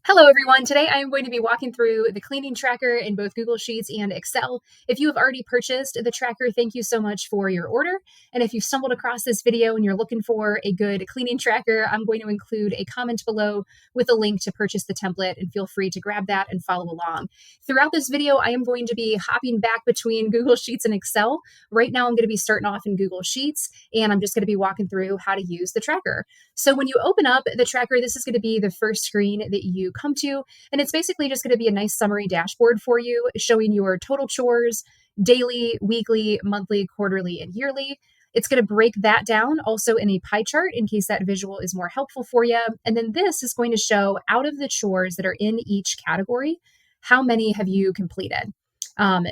Hello everyone, today I am going to be walking through the cleaning tracker in both Google Sheets and Excel. If you have already purchased the tracker, thank you so much for your order. And if you've stumbled across this video and you're looking for a good cleaning tracker, I'm going to include a comment below with a link to purchase the template, and feel free to grab that and follow along. Throughout this video, I am going to be hopping back between Google Sheets and Excel. Right now I'm going to be starting off in Google Sheets, and I'm just going to be walking through how to use the tracker. So when you open up the tracker, this is going to be the first screen that you come to, and it's basically just going to be a nice summary dashboard for you showing your total chores, daily, weekly, monthly, quarterly, and yearly. It's going to break that down also in a pie chart in case that visual is more helpful for you. And then this is going to show out of the chores that are in each category, how many have you completed?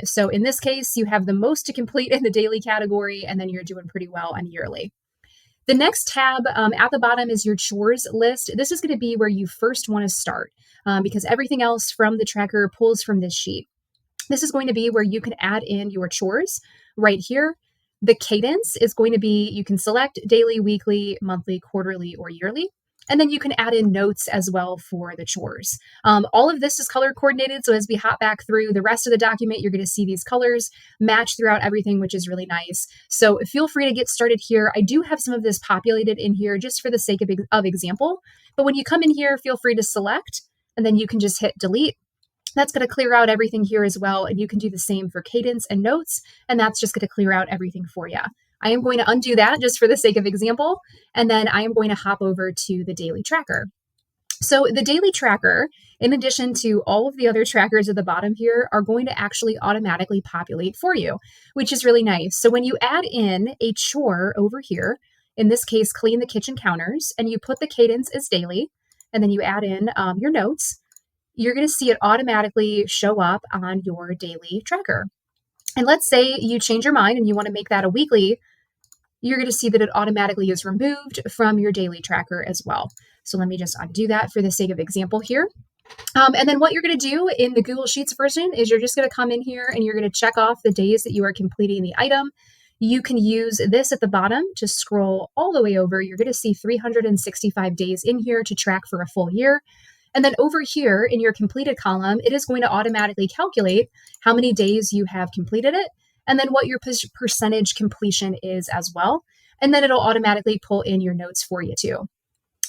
So in this case, you have the most to complete in the daily category, and then you're doing pretty well on yearly. The next tab at the bottom is your chores list. This is going to be where you first want to start because everything else from the tracker pulls from this sheet. This is going to be where you can add in your chores right here. The cadence is going to be, you can select daily, weekly, monthly, quarterly, or yearly. And then you can add in notes as well for the chores. All of this is color coordinated. So as we hop back through the rest of the document, you're going to see these colors match throughout everything, which is really nice. So feel free to get started here. I do have some of this populated in here just for the sake of example. But when you come in here, feel free to select, and then you can just hit delete. That's going to clear out everything here as well. And you can do the same for cadence and notes, and that's just going to clear out everything for you. I am going to undo that just for the sake of example, and then I am going to hop over to the daily tracker. So the daily tracker, in addition to all of the other trackers at the bottom here, are going to actually automatically populate for you, which is really nice. So when you add in a chore over here, in this case, clean the kitchen counters, and you put the cadence as daily, and then you add in your notes, you're going to see it automatically show up on your daily tracker. And let's say you change your mind and you want to make that a weekly, you're going to see that it automatically is removed from your daily tracker as well. So let me just undo that for the sake of example here. And then what you're going to do in the Google Sheets version is you're just going to come in here and you're going to check off the days that you are completing the item. You can use this at the bottom to scroll all the way over. You're going to see 365 days in here to track for a full year. And then over here in your completed column, it is going to automatically calculate how many days you have completed it, and then what your percentage completion is as well. And then it'll automatically pull in your notes for you too.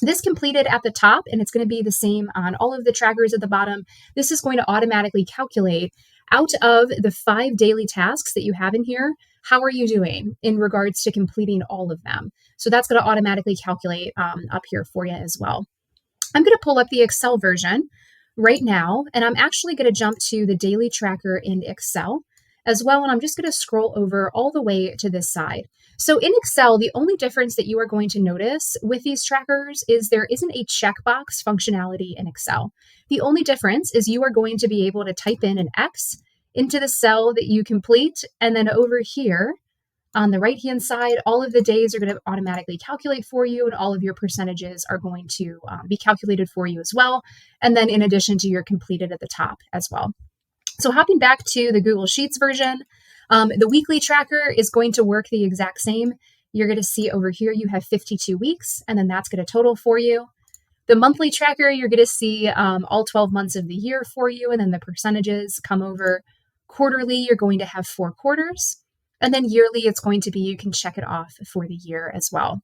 This completed at the top, and it's going to be the same on all of the trackers at the bottom. This is going to automatically calculate out of the 5 daily tasks that you have in here, how are you doing in regards to completing all of them? So that's going to automatically calculate up here for you as well. I'm going to pull up the Excel version right now, and I'm actually going to jump to the daily tracker in Excel as well, and I'm just going to scroll over all the way to this side. So in Excel, the only difference that you are going to notice with these trackers is there isn't a checkbox functionality in Excel. The only difference is you are going to be able to type in an X into the cell that you complete, and then over here on the right-hand side, all of the days are going to automatically calculate for you, and all of your percentages are going to be calculated for you as well. And then in addition to your completed at the top as well. So hopping back to the Google Sheets version, the weekly tracker is going to work the exact same. You're going to see over here you have 52 weeks, and then that's going to total for you. The monthly tracker, you're going to see all 12 months of the year for you, and then the percentages come over. Quarterly, you're going to have 4 quarters. And then yearly, it's going to be, you can check it off for the year as well.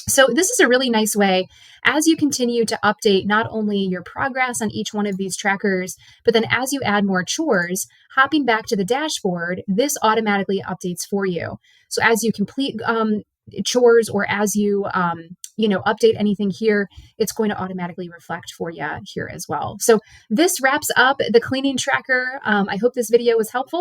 So this is a really nice way as you continue to update not only your progress on each one of these trackers, but then as you add more chores, hopping back to the dashboard, this automatically updates for you. So as you complete chores, or as you update anything here, it's going to automatically reflect for you here as well. So this wraps up the cleaning tracker. I hope this video was helpful.